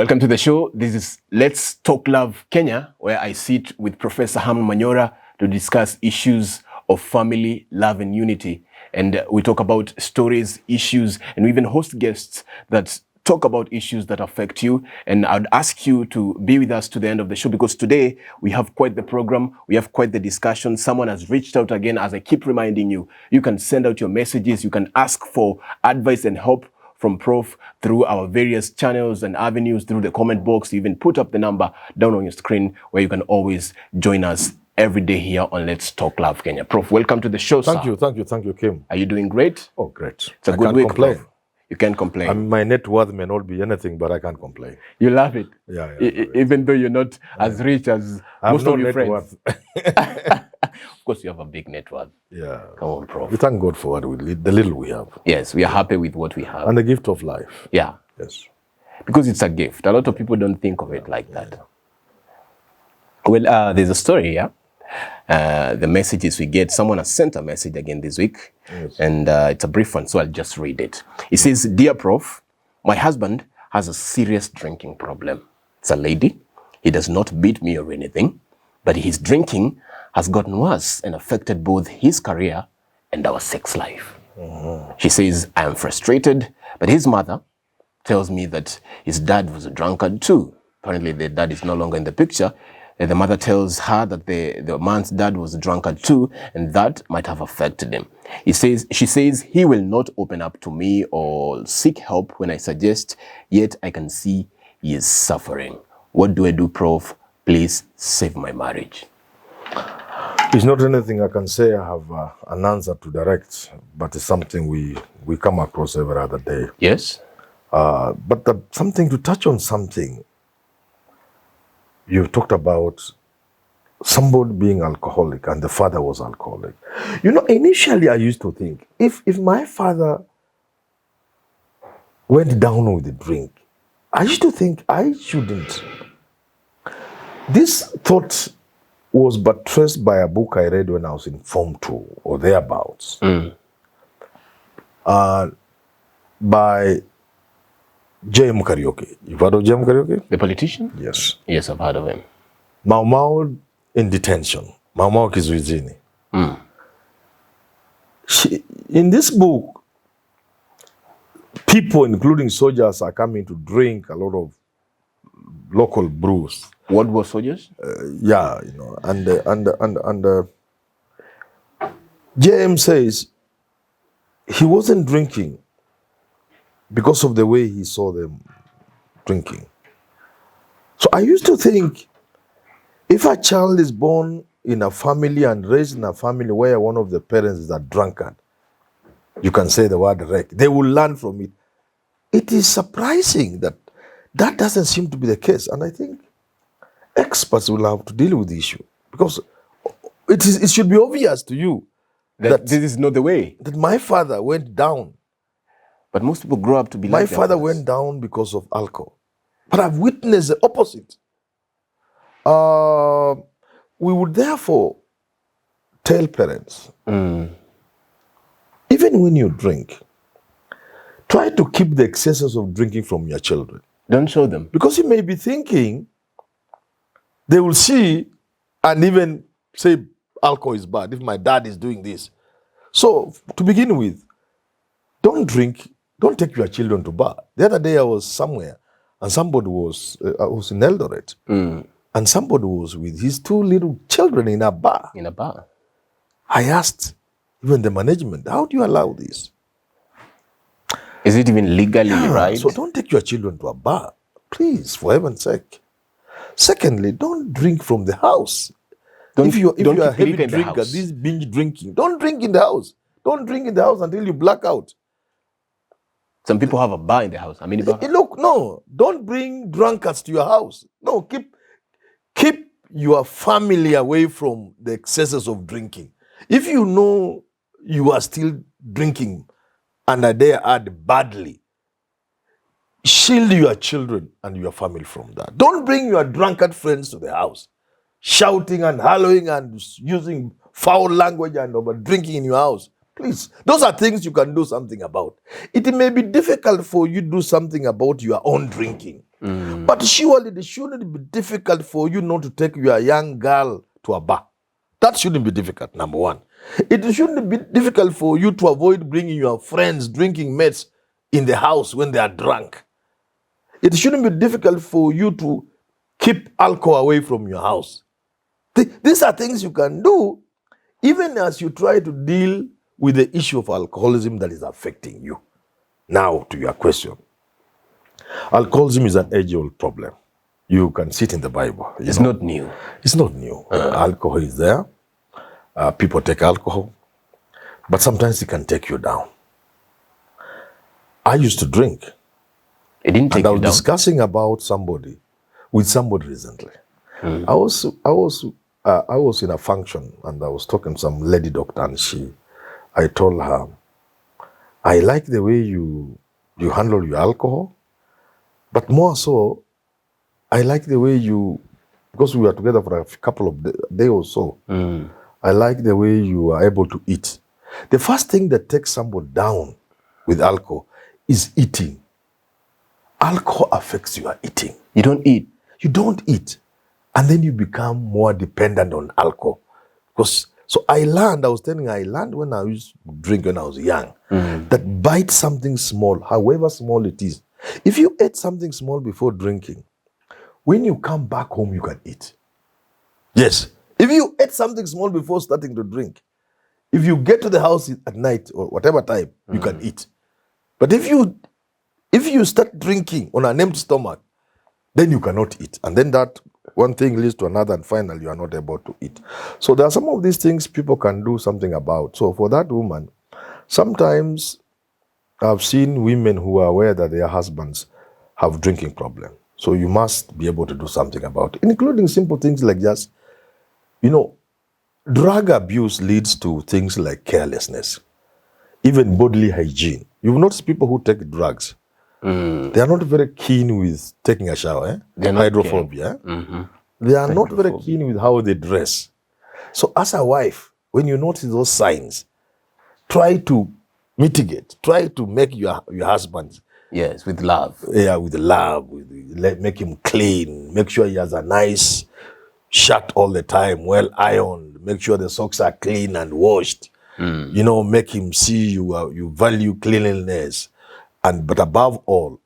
Welcome to the show. This is Let's Talk Love Kenya, where I sit with Professor Herman Manyora to discuss issues of family, love, and unity. And we talk about stories, issues, and we even host guests that talk about issues that affect you. And I'd ask you to be with us to the end of the show, because today we have quite the program. We have quite the discussion. Someone has reached out again. As I keep reminding you, you can send out your messages. You can ask for advice and help from Prof through our various channels and avenues, through the comment box. You even put up the number down on your screen where you can always join us every day here on Let's Talk Love Kenya. Prof, welcome to the show, Thank sir. you, Kim. Are you doing great? Oh, great. It's a good week, complain. Prof. You can't complain. My net worth may not be anything, but I can't complain. You love it. Yeah. Even though you're not as rich as most of your friends. Worth. Of course, you have a big net worth. Yeah. Come on, Prof. We thank God for the little we have. Yes, we are happy with what we have. And the gift of life. Yeah. Yes. Because it's a gift. A lot of people don't think of it like that. Well, there's a story, yeah? The messages we get, someone has sent a message again this week, yes. And it's a brief one, so I'll just read it. It says, "Dear Prof, my husband has a serious drinking problem. It's a lady. He does not beat me or anything, but his drinking has gotten worse and affected both his career and our sex life. She says, I am frustrated, but his mother tells me that his dad was a drunkard too. Apparently the dad is no longer in the picture. The mother tells her that the man's dad was a drunkard too, and that might have affected him. She says he will not open up to me or seek help when I suggest, yet I can see he is suffering. What do I do, Prof? Please save my marriage." It's not anything I can say I have an answer to direct, but it's something we come across every other day. Yes? But something to touch on something. You talked about somebody being alcoholic and the father was alcoholic. You know, initially I used to think, if my father went down with the drink, I used to think I shouldn't. This thought was buttressed by a book I read when I was in Form 2 or thereabouts. By J.M. Karaoke. You've heard of J.M. Karaoke? The politician? Yes. Yes, I've heard of him. Mau Mau in detention. Mau Mau Kizuizini. In this book, people, including soldiers, are coming to drink a lot of local brews. What were soldiers? Yeah, you know, and J.M. says he wasn't drinking because of the way he saw them drinking. So I used to think, if a child is born in a family and raised in a family where one of the parents is a drunkard, you can say the word wreck, they will learn from it. It is surprising that doesn't seem to be the case. And I think experts will have to deal with the issue, because it should be obvious to you that this is not the way. That my father went down. But most people grow up to be like my father went down because of alcohol. But I've witnessed the opposite. We would therefore tell parents, even when you drink, try to keep the excesses of drinking from your children. Don't show them. Because you may be thinking, they will see and even say alcohol is bad if my dad is doing this. So to begin with, don't drink, don't take your children to bar. The other day I was somewhere and somebody was, I was in Eldoret, and somebody was with his two little children in a bar. In a bar? I asked even the management, how do you allow this? Is it even legally right? So don't take your children to a bar, please, for heaven's sake. Secondly, don't drink from the house. If you are a heavy drinker, this binge drinking, don't drink in the house. Don't drink in the house until you black out. Some people have a bar in the house, a mini bar. Look, no, don't bring drunkards to your house. No, keep your family away from the excesses of drinking. If you know you are still drinking and are there add badly, shield your children and your family from that. Don't bring your drunkard friends to the house, shouting and howling and using foul language and over drinking in your house. Please, those are things you can do something about. It may be difficult for you to do something about your own drinking. But surely it shouldn't be difficult for you not to take your young girl to a bar. That shouldn't be difficult, number one. It shouldn't be difficult for you to avoid bringing your friends, drinking mates in the house when they are drunk. It shouldn't be difficult for you to keep alcohol away from your house. These are things you can do even as you try to deal with the issue of alcoholism that is affecting you. Now, to your question. Alcoholism is an age-old problem. You can see it in the Bible. It's not new. It's not new. Alcohol is there. People take alcohol. But sometimes it can take you down. I used to drink. It didn't take And I you was down. discussing about somebody recently. I was in a function and I was talking to some lady doctor, and I told her, I like the way you handle your alcohol, but more so, I like the way because we were together for a couple of days or so, I like the way you are able to eat. The first thing that takes somebody down with alcohol is eating. Alcohol affects your eating. You don't eat. You don't eat. And then you become more dependent on alcohol. So I learned when I used to drink when I was young, that bite something small, however small it is. If you ate something small before drinking, when you come back home, you can eat. Yes. If you ate something small before starting to drink, if you get to the house at night or whatever time, you can eat. But if you start drinking on an empty stomach, then you cannot eat. And then that one thing leads to another, and finally you are not able to eat. So there are some of these things people can do something about. So for that woman, sometimes I've seen women who are aware that their husbands have drinking problem. So you must be able to do something about it, including simple things like just, drug abuse leads to things like carelessness, even bodily hygiene. You've noticed people who take drugs, they are not very keen with taking a shower. They're not Hydrophobia. They are not very keen with how they dress. So as a wife, when you notice those signs, try to mitigate. Try to make your husband. Yes, with love. Yeah, with love. Make him clean. Make sure he has a nice shirt all the time, well ironed. Make sure the socks are clean and washed. Make him see you value cleanliness. But above all,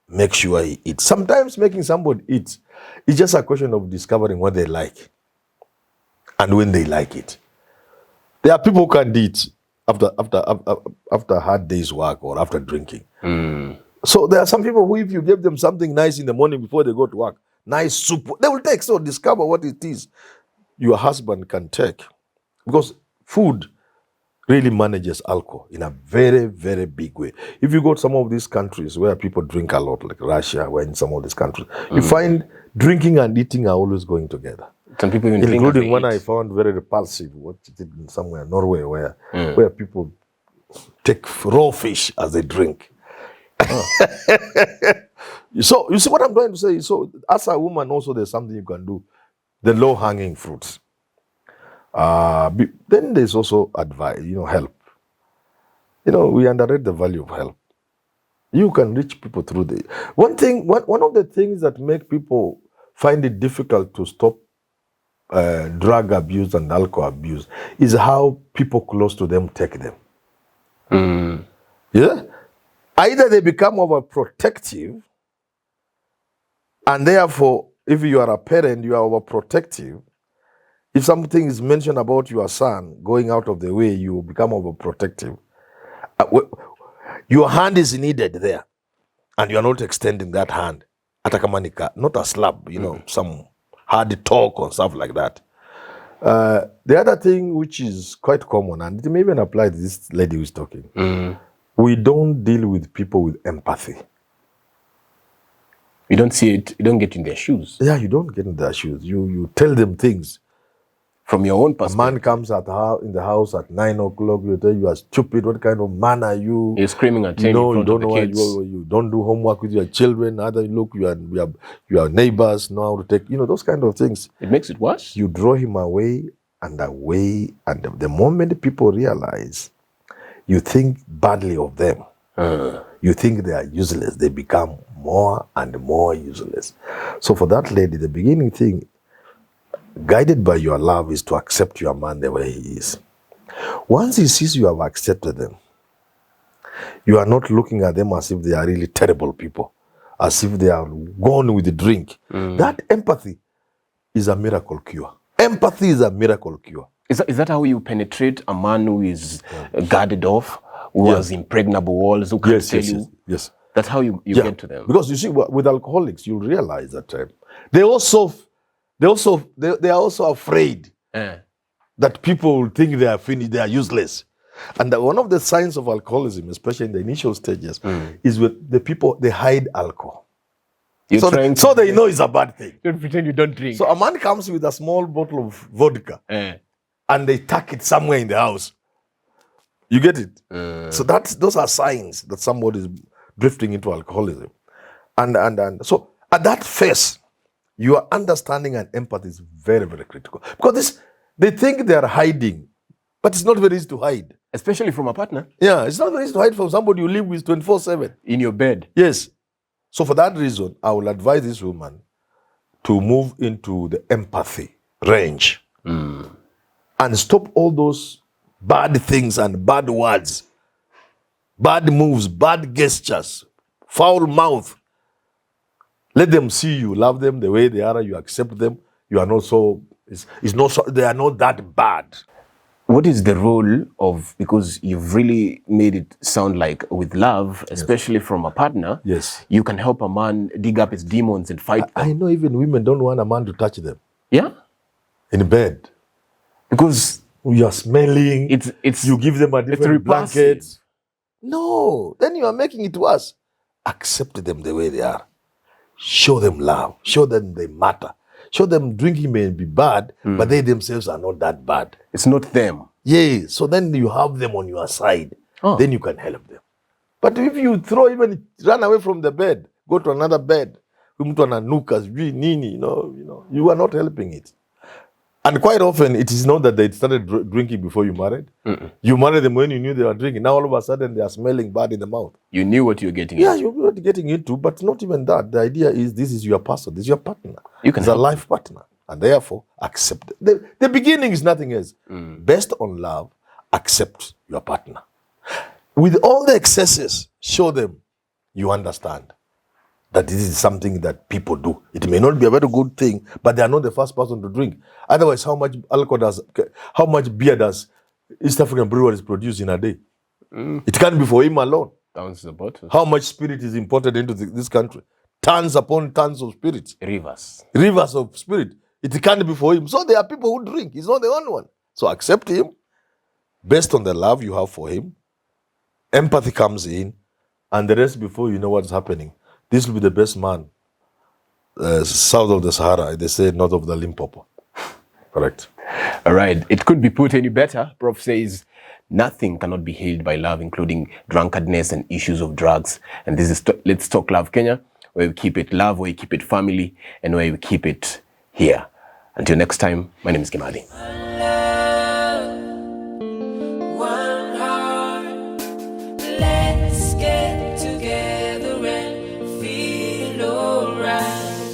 make sure he eats. Sometimes making somebody eat is just a question of discovering what they like and when they like it. There are people who can't eat after a hard day's work or after drinking. So there are some people who, if you give them something nice in the morning before they go to work, nice soup, they will take. So discover what it is your husband can take. Because food really manages alcohol in a very, very big way. If you go to some of these countries where people drink a lot, like Russia, where in some of these countries, you find drinking and eating are always going together. Some people even including one I found very repulsive, what it did in somewhere, Norway, where people take raw fish as they drink. So you see what I'm trying to say? So as a woman also there's something you can do. The low-hanging fruits. Then there's also advice, help. We underrate the value of help. You can reach people through one of the things that make people find it difficult to stop drug abuse and alcohol abuse is how people close to them take them. Yeah? Either they become overprotective, and therefore, if you are a parent, you are overprotective. If something is mentioned about your son going out of the way, you become overprotective. Your hand is needed there, and you are not extending that hand. Atakamanika, not a slap, some hard talk or stuff like that. The other thing which is quite common, and it may even apply to this lady who is talking, we don't deal with people with empathy. You don't see it, you don't get in their shoes. Yeah, you don't get in their shoes. You tell them things. From your own perspective. A man comes in the house at 9 o'clock, you tell you are stupid, what kind of man are you? You're screaming at him in front of the kids. You don't do homework with your children, either look, you are neighbors, know how to take, those kind of things. It makes it worse. You draw him away, and the moment people realize you think badly of them, you think they are useless, they become more and more useless. So for that lady, the beginning thing, guided by your love, is to accept your man the way he is. Once he sees you have accepted them, you are not looking at them as if they are really terrible people, as if they are gone with the drink. That empathy is a miracle cure. Empathy is a miracle cure. Is that how you penetrate a man who is guarded off, who has impregnable walls, who can't tell you? Yes. That's how you get to them. Because you see, with alcoholics, you'll realize that they are also afraid that people will think they are finished, they are useless. And one of the signs of alcoholism, especially in the initial stages, is with the people, they hide alcohol. So they know it's a bad thing. Don't pretend you don't drink. So a man comes with a small bottle of vodka and they tuck it somewhere in the house. You get it? So those are signs that somebody is drifting into alcoholism. And so at that phase, your understanding and empathy is very, very critical. Because they think they are hiding, but it's not very easy to hide. Especially from a partner. Yeah, it's not very easy to hide from somebody you live with 24/7. In your bed. Yes. So for that reason, I will advise this woman to move into the empathy range and stop all those bad things and bad words, bad moves, bad gestures, foul mouth. Let them see you, love them the way they are, you accept them. You are not so, they are not that bad. What is the role of, because you've really made it sound like with love, especially from a partner, you can help a man dig up his demons and fight them. I know even women don't want a man to touch them. Yeah? In bed. Because you are smelling, you give them a different blanket. No, then you are making it worse. Accept them the way they are. Show them love. Show them they matter. Show them drinking may be bad, but they themselves are not that bad. It's not them. Yeah, so then you have them on your side. Then you can help them. But if you run away from the bed, go to another bed, you are not helping it. And quite often, it is not that they started drinking before you married. You married them when you knew they were drinking. Now all of a sudden, they are smelling bad in the mouth. You knew what you were getting into. Yeah, you knew what you're getting into, but not even that. The idea is this is your person, this is your partner. It's a life partner. And therefore, accept it. The beginning is nothing else. Based on love, accept your partner. With all the excesses, show them you understand that this is something that people do. It may not be a very good thing, but they are not the first person to drink. Otherwise, how much beer does East African breweries produce in a day? It can't be for him alone. Thousands of bottles. How much spirit is imported into this country? Tons upon tons of spirit. Rivers of spirit. It can't be for him. So there are people who drink. He's not the only one. So accept him based on the love you have for him. Empathy comes in, and the rest, before you know what's happening, this will be the best man south of the Sahara. They say north of the Limpopo. Correct. All right. It could be put any better. Prof says nothing cannot be healed by love, including drunkenness and issues of drugs. And this is Let's Talk Love Kenya, where we keep it love, where we keep it family, and where we keep it here. Until next time, my name is Kimadi.